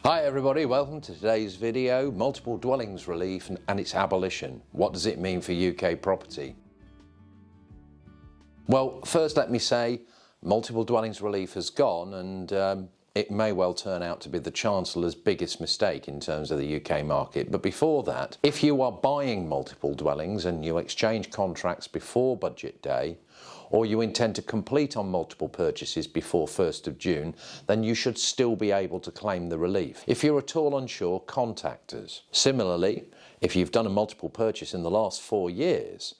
Hi everybody, welcome to today's video, multiple dwellings relief and its abolition. What does it mean for UK property? Well, first let me say multiple dwellings relief has gone and it may well turn out to be the Chancellor's biggest mistake in terms of the UK market. But before that, if you are buying multiple dwellings and you exchange contracts before budget day, or you intend to complete on multiple purchases before 1st of June, then you should still be able to claim the relief. If you're at all unsure, contact us. Similarly, if you've done a multiple purchase in the last 4 years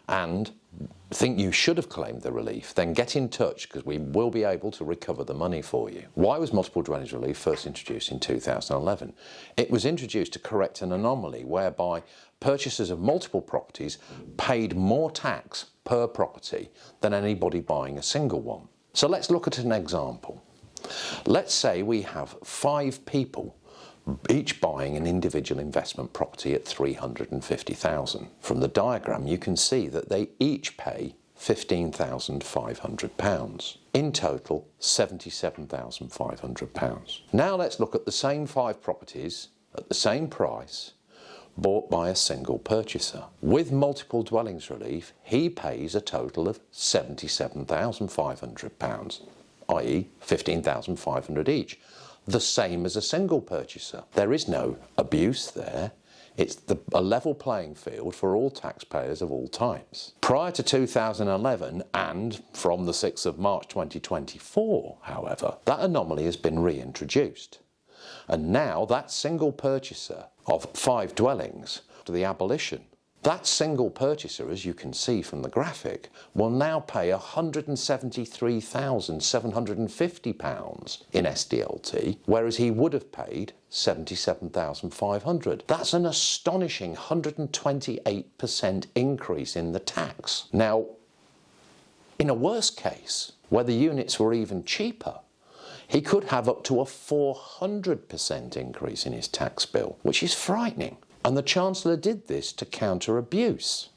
and think you should have claimed the relief, then get in touch because we will be able to recover the money for you. Why was multiple dwellings relief first introduced in 2011? It was introduced to correct an anomaly whereby purchasers of multiple properties paid more tax per property than anybody buying a single one. So let's look at an example. Let's say we have 5 people each buying an individual investment property at £350,000. From the diagram you can see that they each pay £15,500. In total, £77,500. Now let's look at the same 5 properties at the same price bought by a single purchaser. With multiple dwellings relief, he pays a total of £77,500, i.e. £15,500 each. The same as a single purchaser. There is no abuse there. It's a level playing field for all taxpayers of all types. Prior to 2011 and from the 6th of March 2024, however, that anomaly has been reintroduced. And now that single purchaser of 5 dwellings to the abolition, that single purchaser, as you can see from the graphic, will now pay £173,750 in SDLT, whereas he would have paid £77,500. That's an astonishing 128% increase in the tax. Now, in a worst case, where the units were even cheaper, he could have up to a 400% increase in his tax bill, which is frightening. And the Chancellor did this to counter abuse.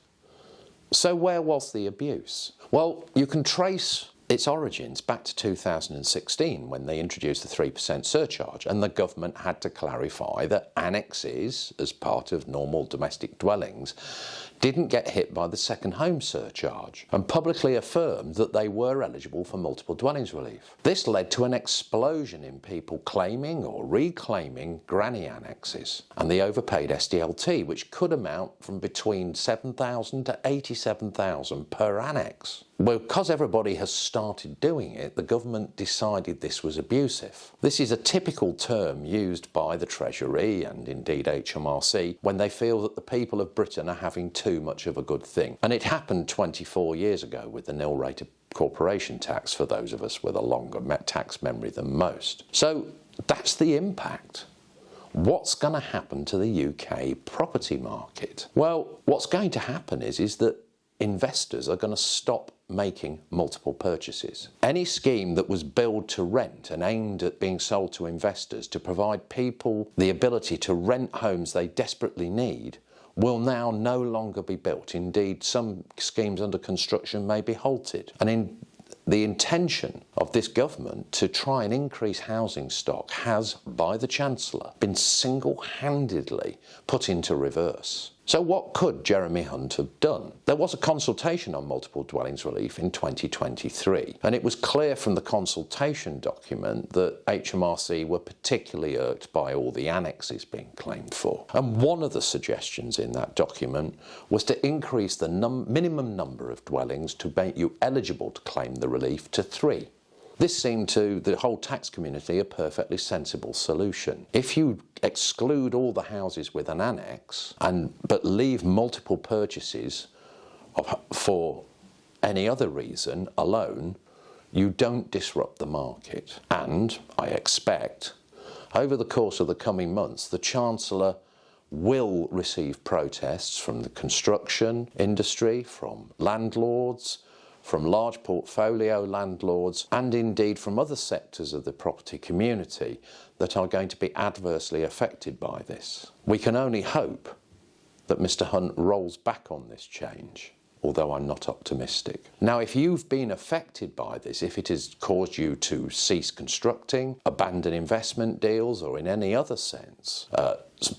So where was the abuse? Well, you can trace its origins back to 2016 when they introduced the 3% surcharge, and the government had to clarify that annexes, as part of normal domestic dwellings, didn't get hit by the second home surcharge, and publicly affirmed that they were eligible for multiple dwellings relief. This led to an explosion in people claiming or reclaiming granny annexes and the overpaid SDLT, which could amount from between £7,000 to £87,000 per annex. Well, because everybody has started doing it, the government decided this was abusive. This is a typical term used by the Treasury and indeed HMRC when they feel that the people of Britain are having too much of a good thing. And it happened 24 years ago with the nil rate of corporation tax for those of us with a longer tax memory than most. So that's the impact. What's going to happen to the UK property market? Well, what's going to happen is that investors are going to stop making multiple purchases. Any scheme that was billed to rent and aimed at being sold to investors to provide people the ability to rent homes they desperately need will now no longer be built. Indeed, some schemes under construction may be halted. And in the intention of this government to try and increase housing stock has, by the Chancellor, been single-handedly put into reverse. So what could Jeremy Hunt have done? There was a consultation on multiple dwellings relief in 2023, and it was clear from the consultation document that HMRC were particularly irked by all the annexes being claimed for. And one of the suggestions in that document was to increase the minimum number of dwellings to make you eligible to claim the relief to 3. This seemed to the whole tax community a perfectly sensible solution. If you exclude all the houses with an annex but leave multiple purchases for any other reason alone, you don't disrupt the market. And I expect over the course of the coming months the Chancellor will receive protests from the construction industry, from landlords, from large portfolio landlords, and indeed from other sectors of the property community that are going to be adversely affected by this. We can only hope that Mr. Hunt rolls back on this change. although I'm not optimistic. Now, if you've been affected by this, if it has caused you to cease constructing, abandon investment deals, or in any other sense,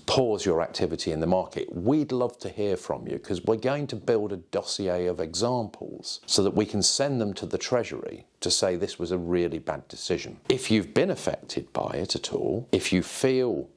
pause your activity in the market, we'd love to hear from you, because we're going to build a dossier of examples so that we can send them to the Treasury to say this was a really bad decision. If you've been affected by it at all, if you feel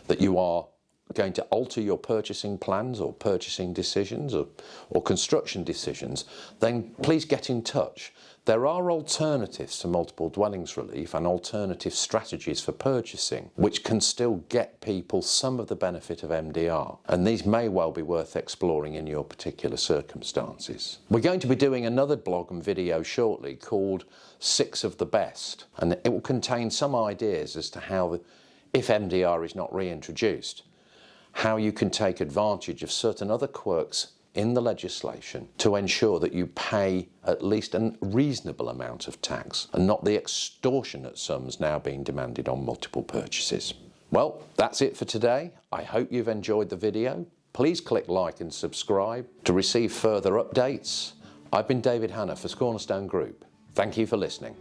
that you are going to alter your purchasing plans or purchasing decisions or construction decisions, then please get in touch. There are alternatives to multiple dwellings relief and alternative strategies for purchasing which can still get people some of the benefit of MDR, and these may well be worth exploring in your particular circumstances. We're going to be doing another blog and video shortly called 6 of the Best, and it will contain some ideas as to how, if MDR is not reintroduced, how you can take advantage of certain other quirks in the legislation to ensure that you pay at least a reasonable amount of tax and not the extortionate sums now being demanded on multiple purchases. Well, that's it for today. I hope you've enjoyed the video. Please click like and subscribe to receive further updates. I've been David Hanna for Cornerstone Group. Thank you for listening.